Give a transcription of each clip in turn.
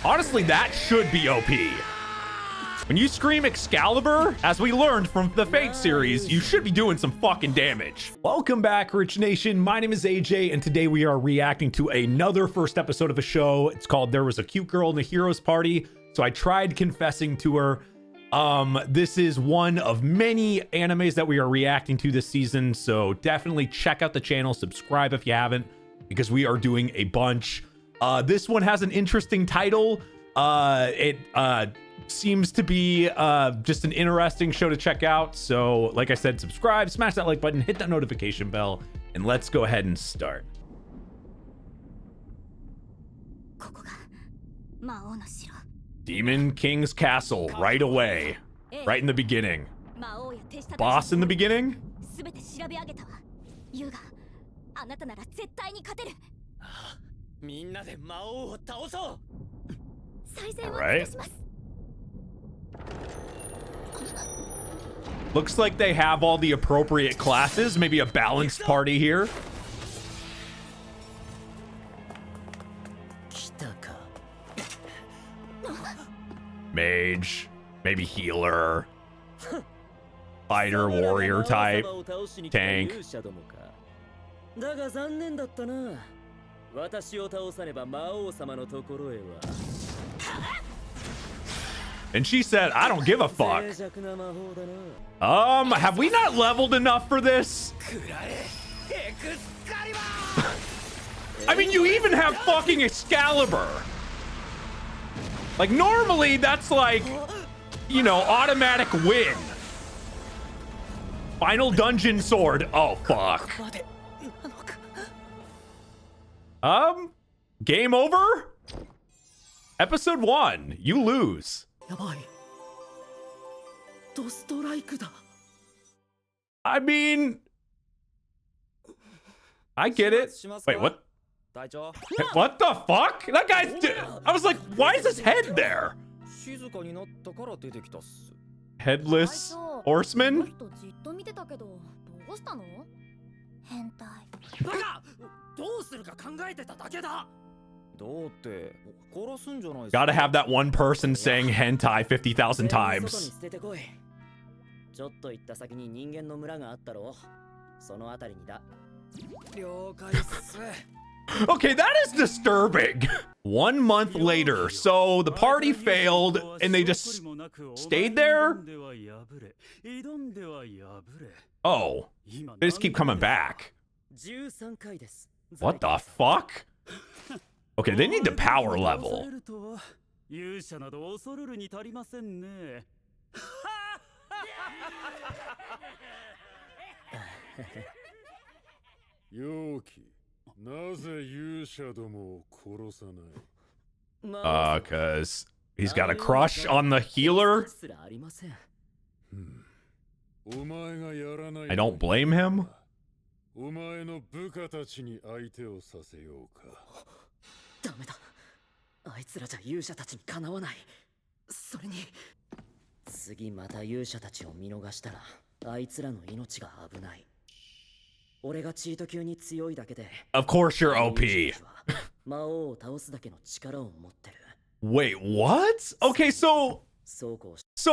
Honestly, that should be OP. When you scream Excalibur, as we learned from the Fate series, you should be doing some fucking damage. Welcome back, Rich Nation. My name is AJ, and today we are reacting to another first episode of a show. It's called There Was a Cute Girl in the Heroes Party. So I tried confessing to her. This is one of many animes that we are reacting to this season. So definitely check out the channel, subscribe if you haven't, because we are doing a bunch. This one has an interesting title. It seems to be just an interesting show to check out. So like I said, subscribe, smash that like button, hit that notification bell, and let's go ahead and start. Demon King's Castle right away, right in the beginning. Boss in the beginning? Alright. Looks like they have all the appropriate classes, maybe a balanced party here. Mage, maybe healer, fighter, warrior type, tank. And she said, I don't give a fuck. Have we not leveled enough for this? I mean, you even have fucking Excalibur. Like, normally that's like, you know, automatic win. Final dungeon sword. Oh, fuck. Game over? Episode 1. You lose. I mean, I get it. Wait, what? What the fuck? That guy's... I was like, why is his head there? Headless horseman? Gotta have that one person saying hentai 50,000 times. Okay, that is disturbing. 1 month later, so the party failed and they just stayed there? Oh, they just keep coming back. What the fuck? Okay, they need the power level. Cause he's got a crush on the healer. I don't blame him. Of course you're OP. Wait, what? Okay, so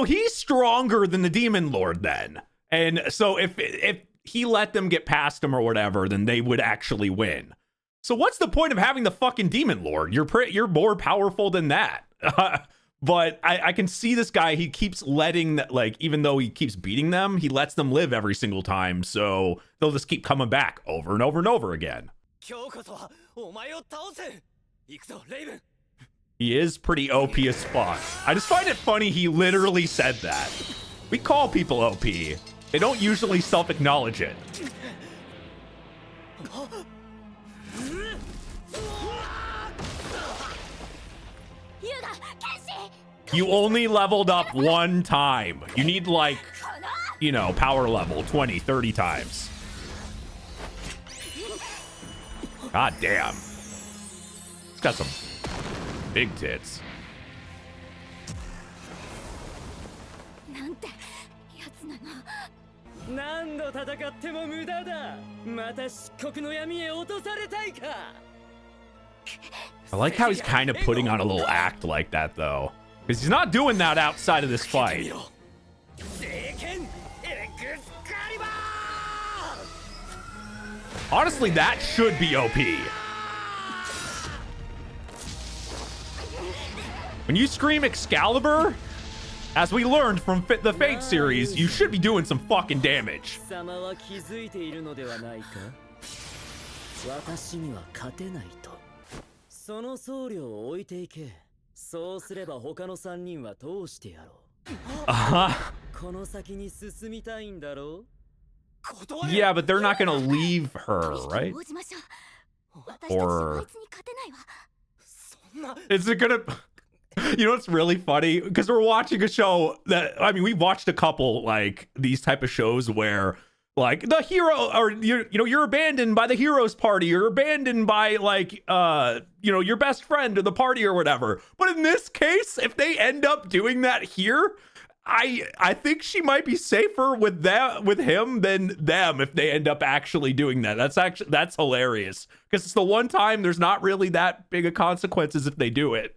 he's stronger than the Demon Lord then. And so if he let them get past him or whatever, then they would actually win. So what's the point of having the fucking Demon Lord? You're more powerful than that. But I can see this guy, he keeps letting that, like, even though he keeps beating them, he lets them live every single time. So they'll just keep coming back over and over and over again. He is pretty OP as fuck. I just find it funny he literally said that. We call people OP. They don't usually self-acknowledge it. You only leveled up 1 time. You need, like, you know, power level 20, 30 times. God damn. It's got some big tits. I like how he's kind of putting on a little act like that, though. Because he's not doing that outside of this fight. Honestly, that should be OP. When you scream Excalibur, as we learned from the Fate series, you should be doing some fucking damage. Yeah, but they're not gonna leave her, right? Or is it gonna... You know what's really funny? Because we're watching a show that, I mean, we watched a couple, like, these type of shows where, like, the hero, or, you're abandoned by the hero's party, you're abandoned by, like, your best friend or the party or whatever. But in this case, if they end up doing that here, I think she might be safer with him than them if they end up actually doing that. That's hilarious. Because it's the one time there's not really that big of consequences if they do it.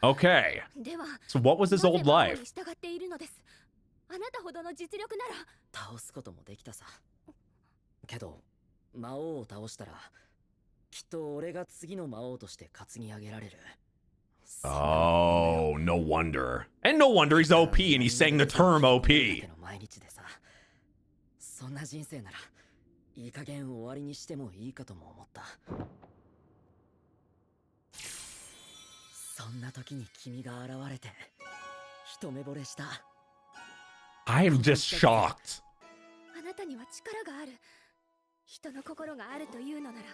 Okay. So what was his old life? あなたほどの実力なら倒すこともできたさ。けど魔王を倒したらきっと俺が次の魔王として担ぎ上げられる。Oh, no wonder. And no wonder he's OP and he's saying the term OP. 毎日でさ、そんな人生ならいい加減終わりにしてもいいかとも思った。そんな時に君が現れて一目惚れした。I am just shocked. あなたには力がある。人の心があるというのなら、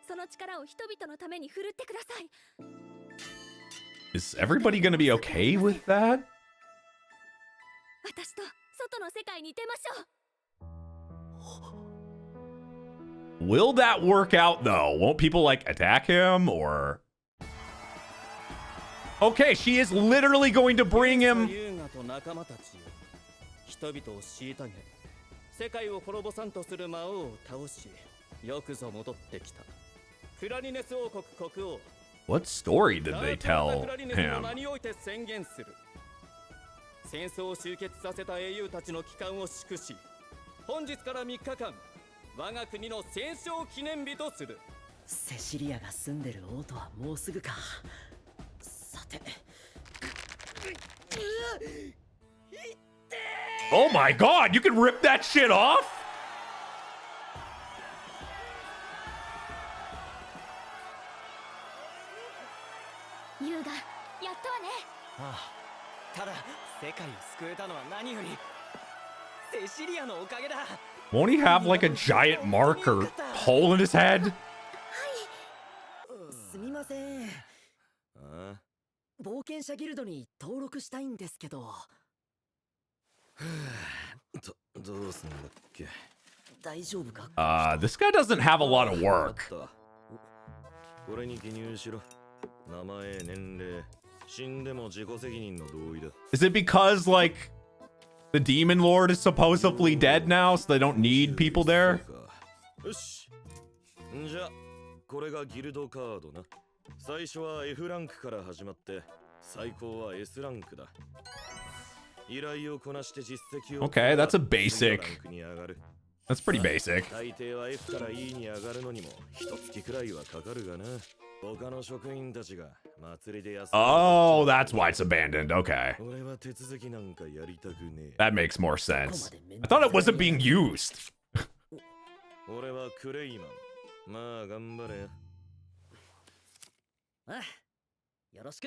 その力を人々のために振るってください。Is everybody gonna be okay with that? 私と外の世界に出ましょう。 Will that work out though? Won't people like attack him or? Okay, she is literally going to bring him. 人々を虐げ、世界を滅ぼさんとする魔王を倒し、よくぞ戻ってきた。クラニネス王国国王。What story did they tell him? 名において宣言する。戦争を終結させた英雄たちの帰還を祝し、本日から3日間、我が国の戦勝記念日とする。セシリアが住んでる王とはもうすぐか。さて。Oh my god, you can rip that shit off? ユウがやっとはね。ああ、ただ世界を救えたのは何よりセシリアのおかげだ。 Won't he have like a giant mark or hole in his head? すみません。冒険者ギルドに登録したいんですけど。どうすんだっけ。大丈夫か。This guy doesn't have a lot of work. これに記入しろ。名前、年齢、死んでも自己責任の同意だ。Is it because like the demon lord is supposedly dead now, so they don't need people there? よし。じゃあこれがギルドカードな。最初は F ランクから始まって最高は S ランクだ。Okay, that's a basic. That's pretty basic. Oh, that's why it's abandoned. Okay. That makes more sense. I thought it wasn't being used.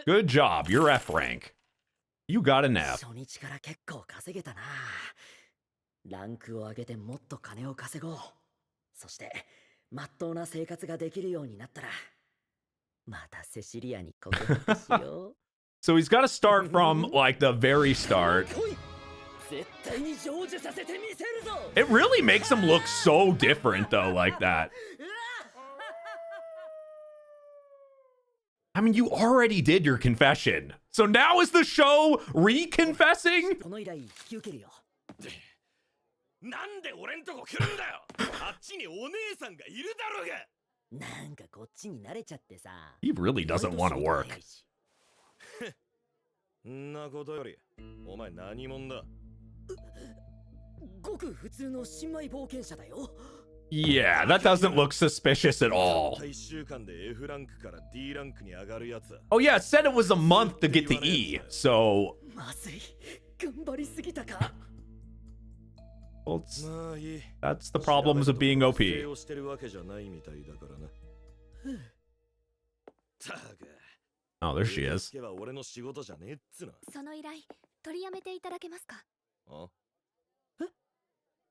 Good job. You're F rank. You got an F. 初日から結構稼げたな。ランクを上げてもっと金を稼ごう。そしてまっとうな生活ができるようになったら、またセシリアに告白しよう。So he's got to start from like the very start. 絶対に成就させてみせるぞ。 It really makes him look so different though, like that. I mean, you already did your confession. So now is the show re-confessing? この依頼引き受けるよ。なんで俺んとこ来るんだよ。あっちにお姉さんがいるだろうが。なんかこっちに慣れちゃってさ。He really doesn't want to work. んなことより、お前何者だ。ごく普通の新米冒険者だよ。Yeah, that doesn't look suspicious at all. Oh yeah, it said it was a month to get to E, so... Well, that's the problems of being OP. Oh, there she is.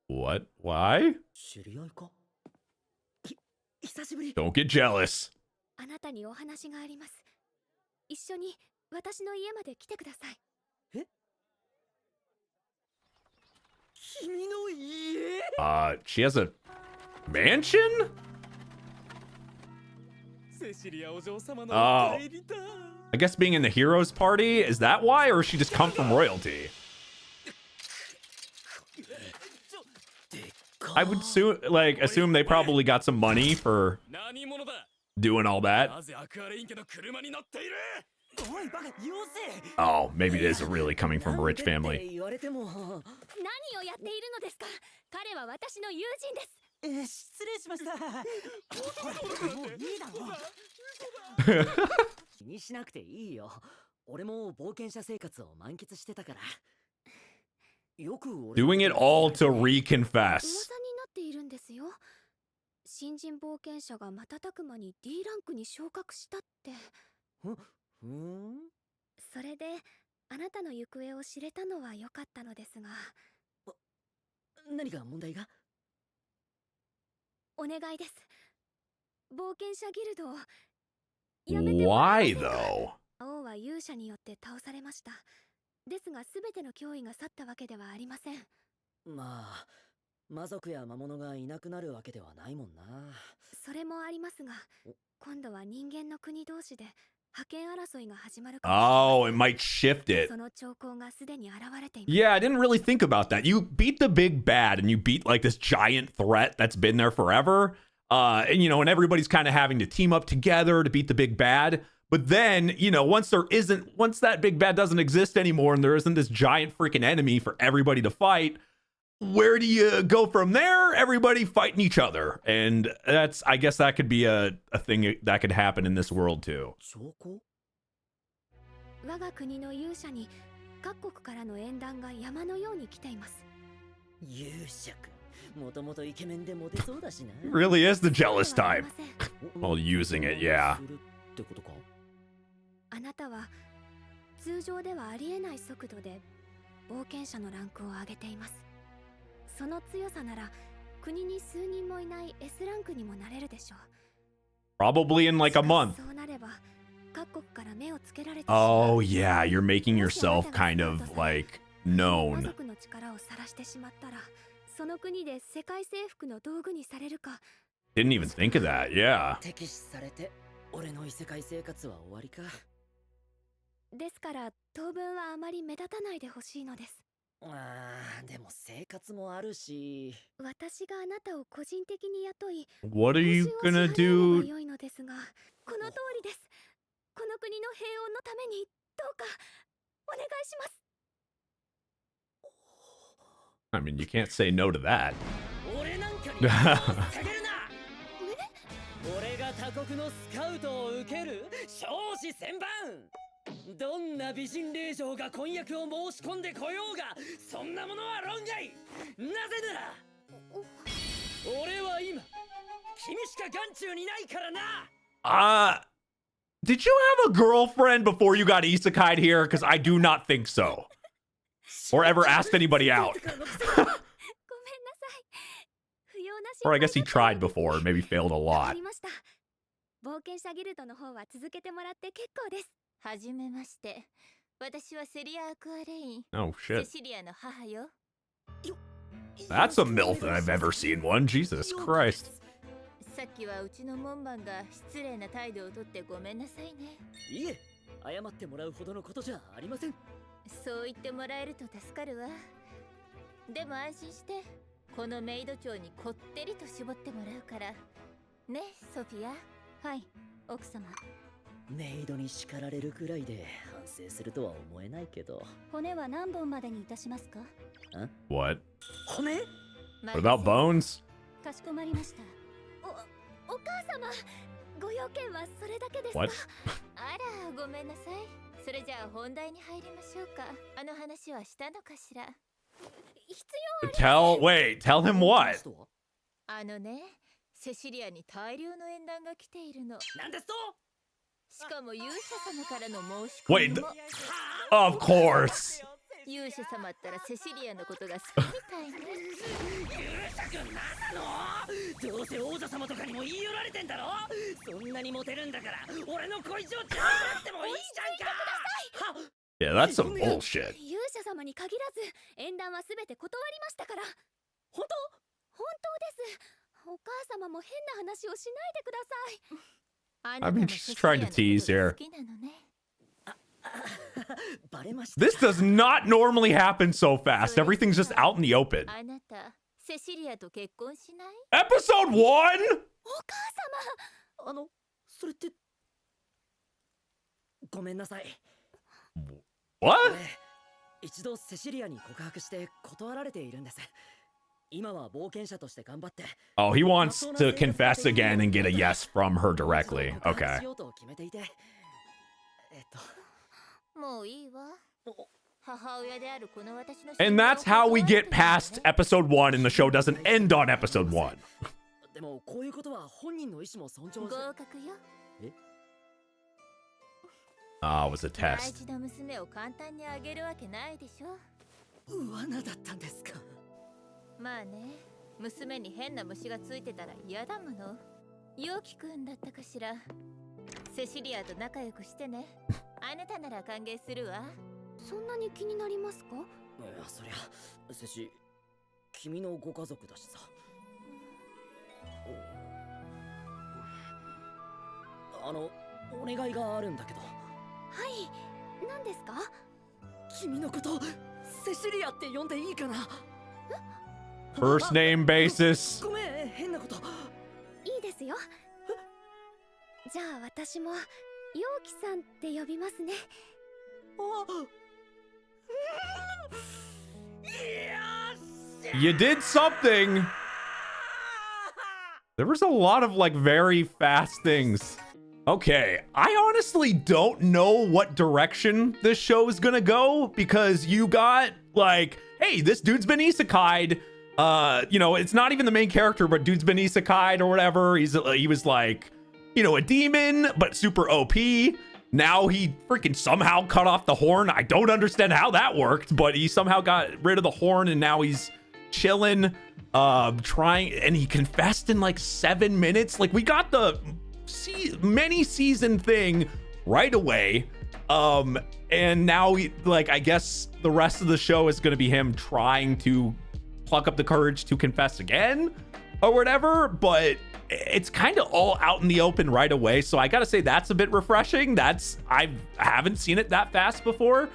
What? Why? Don't get jealous. あなたにお話があります。一緒に私の家まで来てください。え？君の家？ She has a mansion? Oh. I guess being in the heroes party, is that why, or does she just come from royalty? I would assume they probably got some money for doing all that. Oh, maybe it is really coming from a rich family. 何をやっているのですか。彼は私の友人です。失礼しました。もういいだろ。気にしなくていいよ。俺も冒険者生活を満喫してたから。Doing it all to reconfess. 噂になっているんですよ。新人冒険者が瞬く間に D ランクに昇格したって。それであなたの行方を知れたのは良かったのですが。何か問題が？お願いです。冒険者ギルドをやめてもら Why えませんか。 though? 王は勇者によって倒されました。ですが全ての脅威が去ったわけではありません。まあ、魔族や魔物がいなくなるわけではないもんな。それもありますが、今度は人間の国同士で覇権争いが始まるかもしれません。 Oh, it might shift it. その兆候がすでに現れています。 Yeah, I didn't really think about that. You beat the big bad and you beat like this giant threat that's been there forever. And you know, and everybody's kind of having to team up together to beat the big bad. But then, you know, once that big bad doesn't exist anymore and there isn't this giant freaking enemy for everybody to fight, where do you go from there? Everybody fighting each other. And I guess that could be a thing that could happen in this world too. 我が国の勇者に各国からの縁談が山のように来ています。勇者くん、もともとイケメンでモテそうだしな。 Really is the jealous type. While using it, yeah. ってことか？あなたは通常ではありえない速度で冒険者のランクを上げています。その強さなら国に数人もいない S ランクにもなれるでしょう。 Probably in like a month. そうなれば各国から目をつけられてし Oh まう。 yeah, you're making yourself kind of like 魔 known. 族の力を晒してしまったらその国で世界征服の道具にされるか。 Didn't even think of that. Yeah. 敵視されて俺の異世界生活は終わりか。ですから当分はあまり目立たないでほしいのです。ああ、でも生活もあるし。私があなたを個人的に雇い、 What are you 報酬を gonna 支払えれば do? 良いのですが、この通りです。この国の平穏のためにどうかお願いします。 I mean, you can't say no to that. 俺なんかに手を下げるな。俺が他国のスカウトを受ける少子千万。どんな美人令嬢が婚約を申し込んでこようがそんなものは論外。なぜなら俺は今君しか眼中にないからな。Did you have a girlfriend before you got isekai'd here? Because I do not think so. Or ever asked anybody out. ごめんなさい。不要な心 Or I 配 guess he だったよう tried で before, maybe failed a わか lot. りました。冒険者ギルドの方は続けてもらって結構です。はじめまして。私はセリア・アクアレイン。 Oh セ shit. シリアの母よ。 That's a MILF that I've ever seen one. Jesus Christ. さっきはうちの門番が失礼な態度をとってごめんなさいね。いえ、謝ってもらうほどのことじゃありません。そう言ってもらえると助かるわ。でも安心して、このメイド長にこってりと絞ってもらうから。ね、ソフィア。はい、奥様。メイドに叱られるくらいで反省するとは思えないけど。骨は何本までにいたしますか？ What? 骨？ What about bones? かしこまりました。お母様、ご用件はそれだけですか？ What? あら、ごめんなさい。それじゃあ本題に入りましょうか。あの話はしたのかしら。必要 Tell him what? あのね、セシリアに大量の縁談が来ているの。なんですと？しかも勇者様からの申し込み Wait, も。 of course. 勇者様ったらセシリアのことが好きみたいね。勇者くんなんなの？どうせ王女様とかにも言い寄られてんだろ？そんなにモテるんだから俺の恋情ちゃなくてもいいじゃんか。 Yeah, that's some bullshit. 勇者様に限らず縁談はすべて断りましたから。本当？本当です。お母様も変な話をしないでください。あなた I'm も just trying to tease セシリアの here. ことが好きなのね。バレました。 This does not normally happen so fast. Everything's just out in the open. あなた、セシリアと結婚しない？ Episode 1? お母様。それってごめんなさい。 What? 一度セシリアに告白して断られているんです。今は冒険者として頑張って。 Oh, he wants to confess again and get a yes from her directly. Okay. もういいわ。母親であるこの私の And that's how we get past episode 1 and the show doesn't end on episode 1. でもこういうことは本人の意思も尊重し。合格よ。 Ah, it was a 大 test. 事な娘を簡単にあげるわけないでしょ。罠だったんですか。まあね、娘に変な虫がついてたら嫌だもの。陽気くんだったかしら。セシリアと仲良くしてね。あなたなら歓迎するわ。そんなに気になりますか？いや、そりゃセシ、君のご家族だしさ。お願いがあるんだけど。はい、何ですか？君のことセシリアって呼んでいいかな？ First name basis. ごめん、変なこと。いいですよ。じゃあ私も陽気さんって呼びますね。 You did something. There was a lot of like very fast things. Okay, I honestly don't know what direction this show is gonna go because you got like, hey, this dude's been isekai'd. You know, it's not even the main character, but dude's been isekai'd or whatever. He was like, you know, a demon, but super OP. Now he freaking somehow cut off the horn. I don't understand how that worked, but he somehow got rid of the horn and now he's chilling, trying, and he confessed in like 7 minutes. Like we got the many season thing right away. And now like, I guess the rest of the show is going to be him trying to pluck up the courage to confess again or whatever, but it's kind of all out in the open right away. So I gotta say that's a bit refreshing. I haven't seen it that fast before,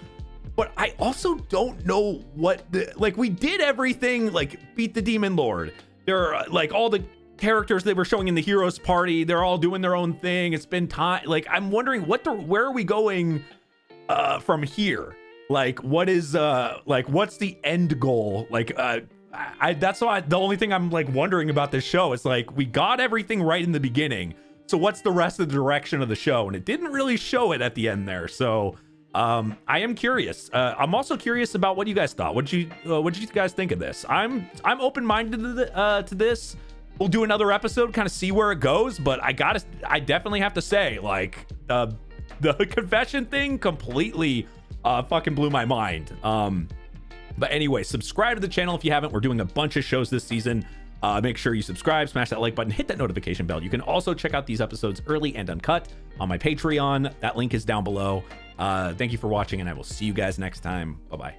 but I also don't know what like we did everything, like beat the demon lord. There are like all the characters they were showing in the heroes party, they're all doing their own thing. It's been time. Like I'm wondering where are we going from here? Like what is like what's the end goal? Like that's why the only thing I'm like wondering about this show is like we got everything right in the beginning, so what's the rest of the direction of the show? And it didn't really show it at the end there. So I am curious. I'm also curious about what you guys thought. What did you guys think of this? I'm open-minded to this. We'll do another episode, kind of see where it goes, but I definitely have to say, like the confession thing completely fucking blew my mind. But anyway, subscribe to the channel if you haven't. We're doing a bunch of shows this season. Make sure you subscribe, smash that like button, hit that notification bell. You can also check out these episodes early and uncut on my Patreon. That link is down below. Thank you for watching, and I will see you guys next time. Bye-bye.